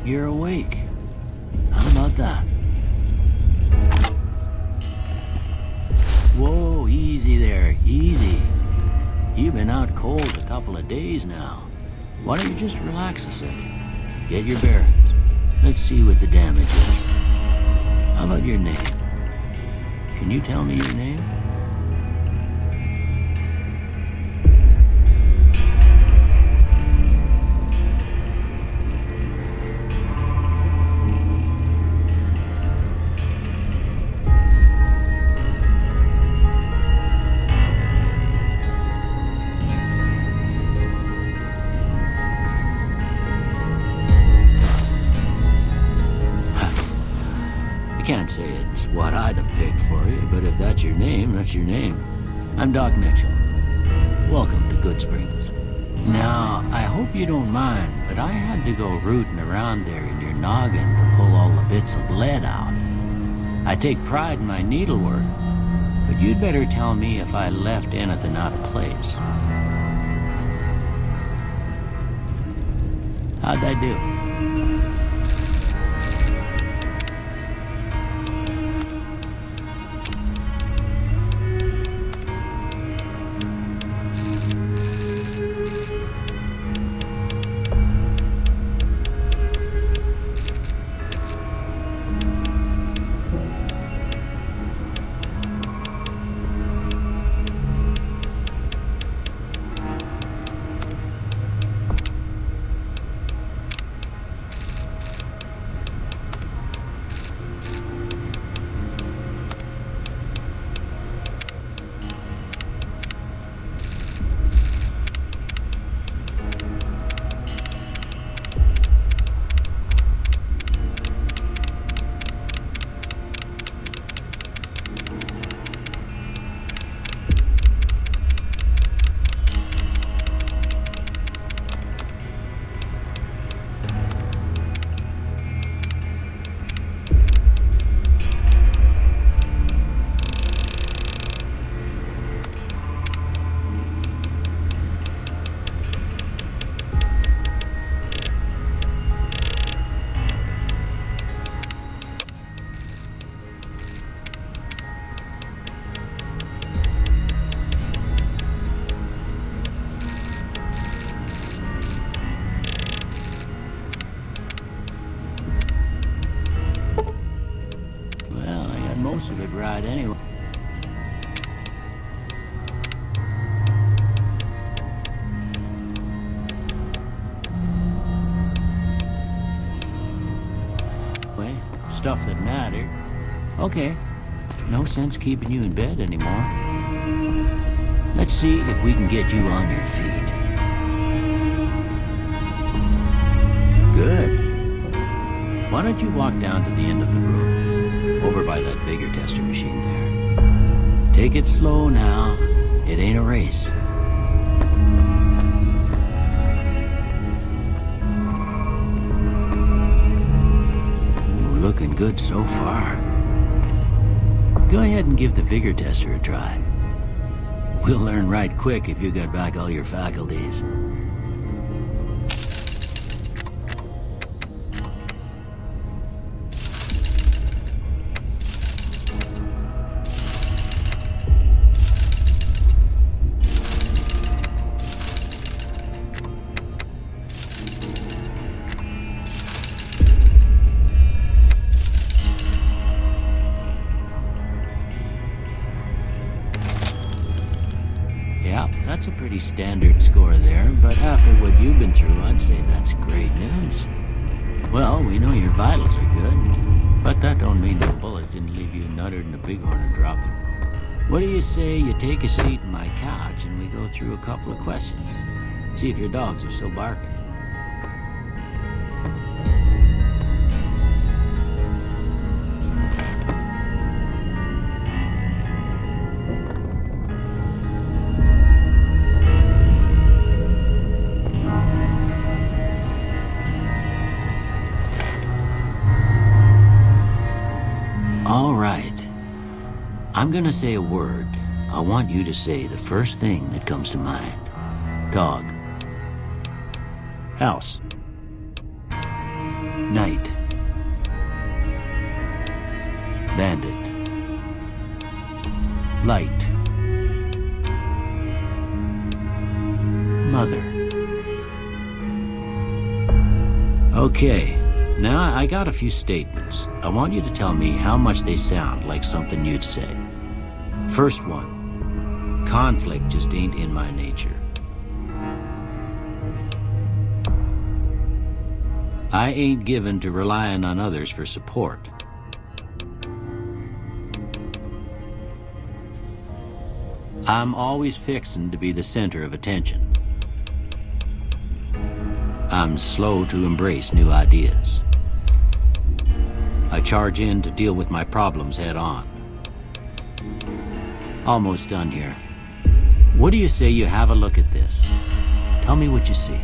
You're awake. How about that? Whoa, easy there, easy. You've been out cold a couple of days now. Why don't you just relax a second? Get your bearings. Let's see what the damage is. How about your name? Can you tell me your name? I can't say it's what I'd have picked for you, but if that's your name, that's your name. I'm Doc Mitchell. Welcome to Goodsprings. Now, I hope you don't mind, but I had to go rooting around there in your noggin to pull all the bits of lead out. I take pride in my needlework, but you'd better tell me if I left anything out of place. How'd I do? Most of it right anyway. Stuff that mattered. Okay, no sense keeping you in bed anymore. Let's see if we can get you on your feet. Good. Why don't you walk down to the end of the room, over by that vigor tester machine there. Take it slow now. It ain't a race. Looking good so far. Go ahead and give the vigor tester a try. We'll learn right quick if you got back all your faculties. Yeah, that's a pretty standard score there, but after what you've been through, I'd say that's great news. Well, we know your vitals are good, but that don't mean the bullet didn't leave you nuttered in a bighorn and drop it. What do you say you take a seat in my couch and we go through a couple of questions? See if your dogs are still barking. All right. I'm gonna say a word. I want you to say the first thing that comes to mind. Dog. House. Night. Bandit. Light. Mother. Okay, now I got a few statements. I want you to tell me how much they sound like something you'd say. First one, conflict just ain't in my nature. I ain't given to relying on others for support. I'm always fixin' to be the center of attention. I'm slow to embrace new ideas. I charge in to deal with my problems head on. Almost done here. What do you say you have a look at this? Tell me what you see.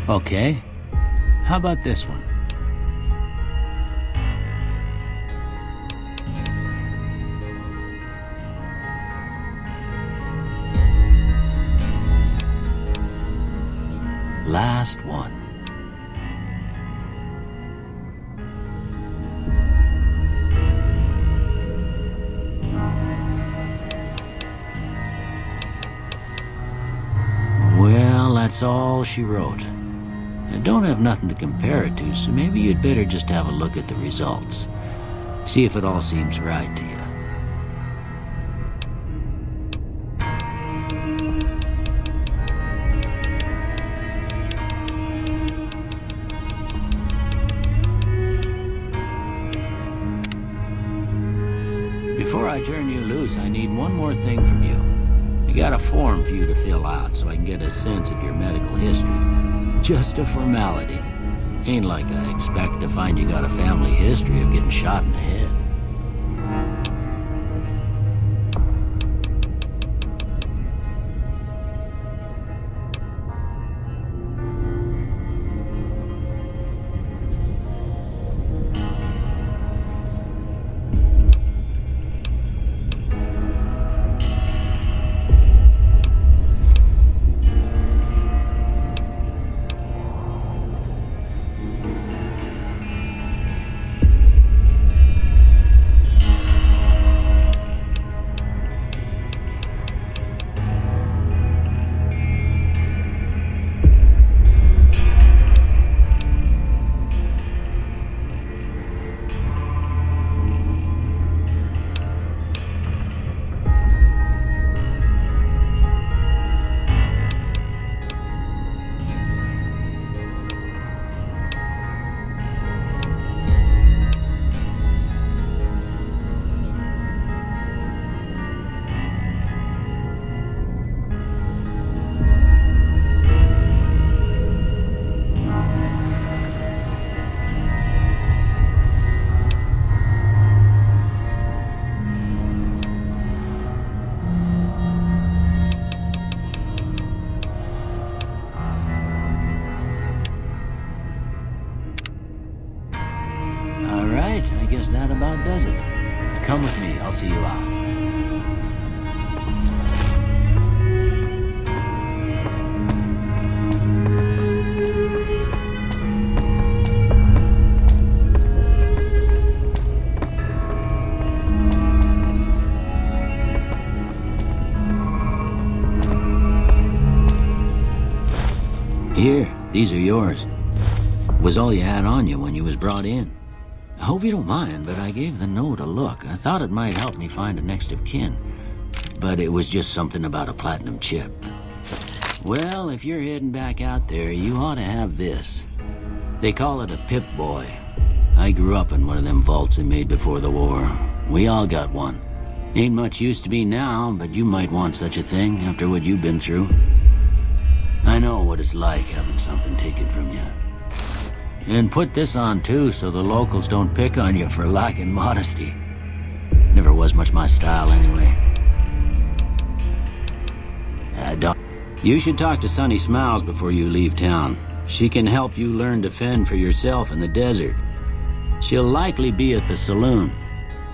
Okay. How about this one? Last one. Well, that's all she wrote. I don't have nothing to compare it to, so maybe you'd better just have a look at the results. See if it all seems right to you. Before I turn you loose, I need one more thing from you. I got a form for you to fill out so I can get a sense of your medical history. Just a formality. Ain't like I expect to find you got a family history of getting shot in the head. I guess that about does it. Come with me, I'll see you out. Here, these are yours. Was all you had on you when you was brought in. I hope you don't mind, but I gave the note a look. I thought it might help me find a next of kin. But it was just something about a platinum chip. Well, if you're heading back out there, you ought to have this. They call it a Pip-Boy. I grew up in one of them vaults they made before the war. We all got one. Ain't much use to me now, but you might want such a thing after what you've been through. I know what it's like having something taken from you. And put this on too, so the locals don't pick on you for lacking modesty. Never was much my style anyway. You should talk to Sunny Smiles before you leave town. She can help you learn to fend for yourself in the desert. She'll likely be at the saloon.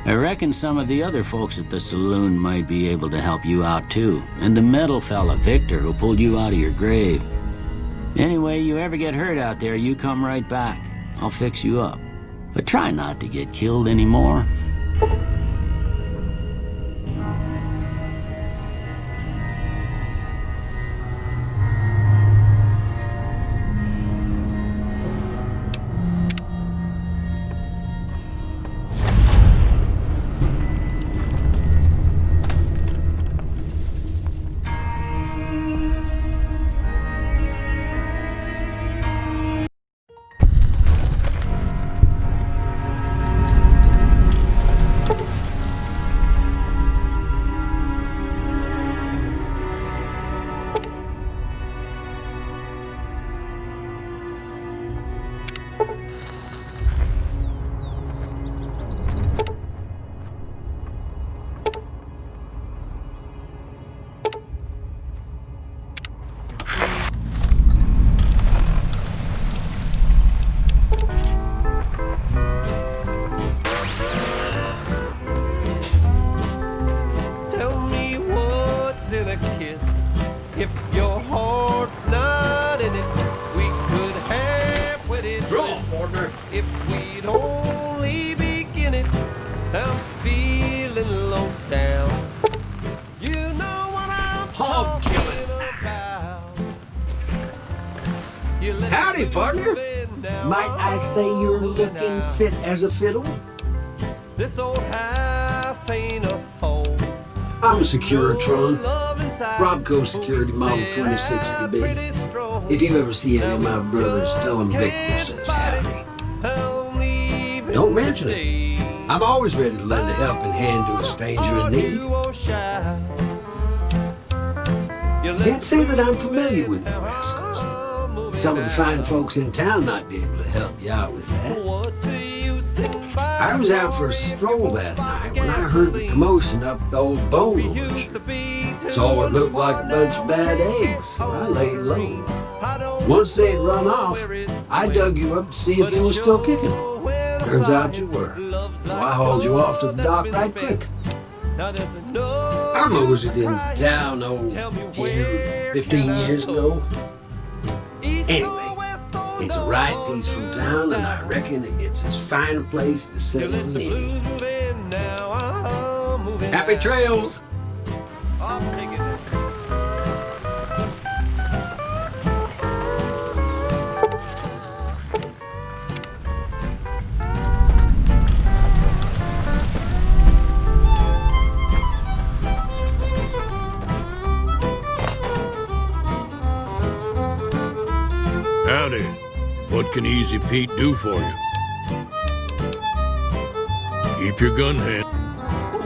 I reckon some of the other folks at the saloon might be able to help you out too. And the metal fella, Victor, who pulled you out of your grave. Anyway, you ever get hurt out there, you come right back. I'll fix you up. But try not to get killed anymore. If your heart's not in it, we could have what it is. If we'd only begin it, I'm feeling low down. You know what I'm talking about. Howdy, partner. Might I say you're looking fit as a fiddle? This old house ain't a hole. I'm a Securitron, Robco Security Model 2060B. If you ever see any of my brothers, tell them Victor says howdy. Don't mention it. I'm always ready to lend a helping hand to a stranger in need. Can't say that I'm familiar with the rascals. Some of the fine folks in town might be able to help you out with that. I was out for a stroll that night when I heard the commotion up the old bone orchard. Saw what looked like a bunch of bad eggs, so I laid low. Once they'd run off, I dug you up to see if you were still kicking. Turns out you were, so I hauled you off to the dock right quick. I moseyed into town, 10, 15 years ago. Anyway, it's a right peaceful town, and I reckon it's as fine a place to settle as any. Happy trails! Howdy. What can Easy Pete do for you? Keep your gun hand.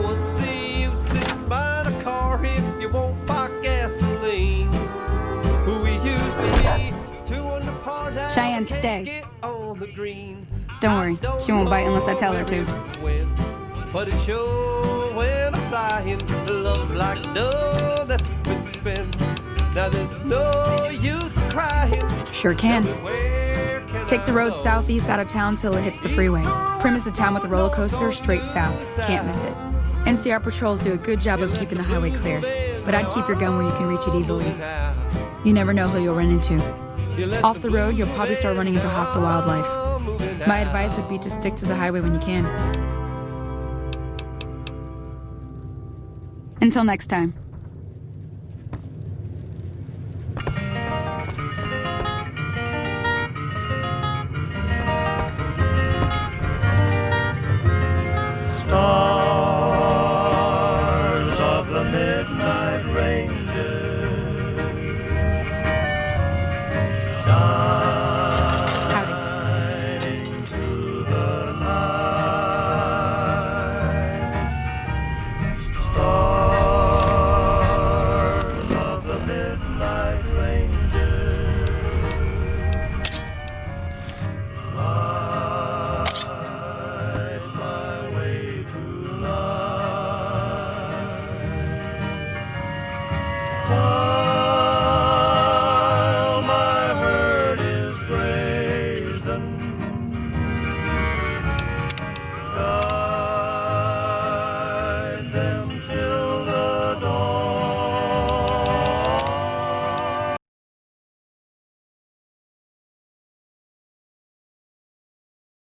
What's the use in buying a car if you won't buy gasoline? We used to be two under par. Cheyenne, stay. Get on the green. Don't worry, she won't bite unless I tell her to. But it's sure when I'm flying, love's like dough that's been spent. Now there's no use crying. Sure can. Take the road southeast out of town till it hits the freeway. Primm is the town with the roller coaster, straight south. Can't miss it. NCR patrols do a good job of keeping the highway clear, but I'd keep your gun where you can reach it easily. You never know who you'll run into. Off the road, you'll probably start running into hostile wildlife. My advice would be to stick to the highway when you can. Until next time.